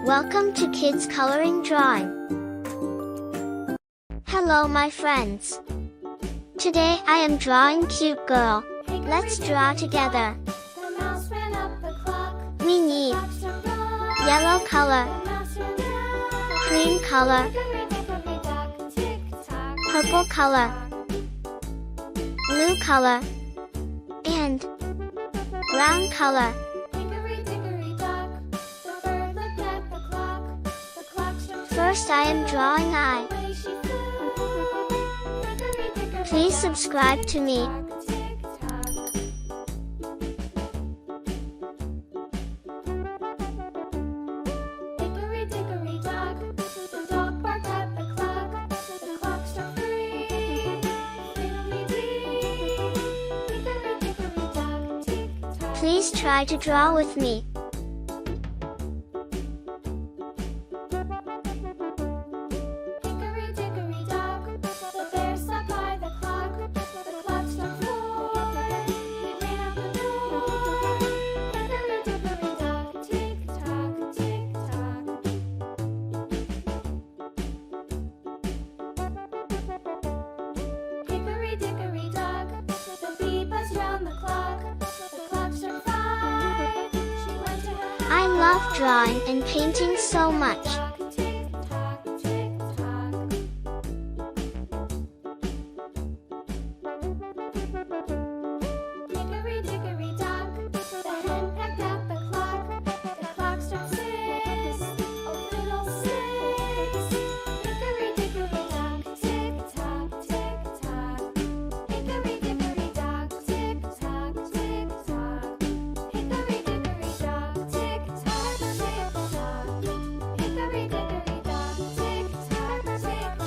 Welcome to Kids Coloring Drawing. Hello my friends. Today I am drawing cute girl. Let's draw together. We need yellow color, cream color, purple color, blue color, and brown color. First I am drawing eye. Please subscribe to me. Please try to draw with me. I love drawing and painting so much.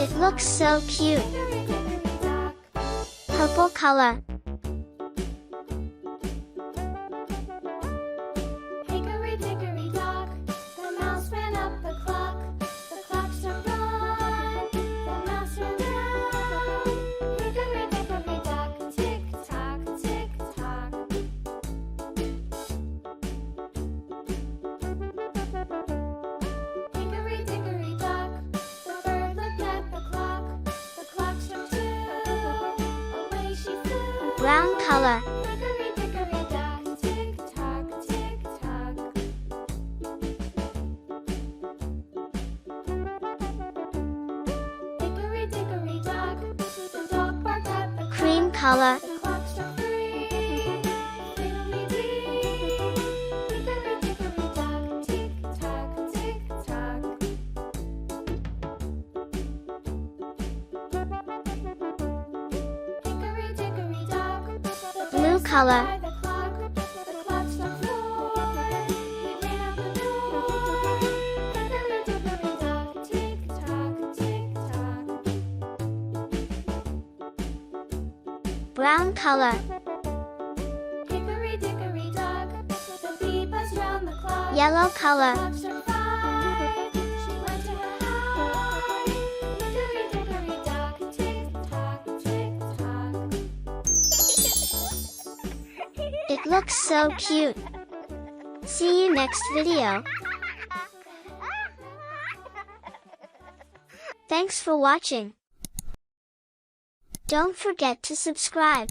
It looks so cute. Purple color. Hickory dickory dock, the mouse ran up the clock. The clock struck one, the mouse ran down. Hickory dickory dock, tick tock, tick tock. Hickory dickory dock, the bird looked at the clock. The clock struck two, away she flew. Brown color. Hickory dickory dock, tick tock, tick tock. Hickory dickory dock, the dog barked at the Cream color. The clock struck three, fiddly-dee. Hickory dickory dock, tick tock, tick tock. Hickory dickory dock, the Blue bear sat color. by the clock. The clock struck four, he ran out the door. Hickory dickory dock, tick tock, tick tock. Brown color. Hickory dickory dock, the bee buzzed round the clock. Yellow color. Clock struck five, she went to her hive. Hickory dickory dock, tick tock, tick tock. It looks so cute. See you next video. Thanks for watching. Don't forget to subscribe.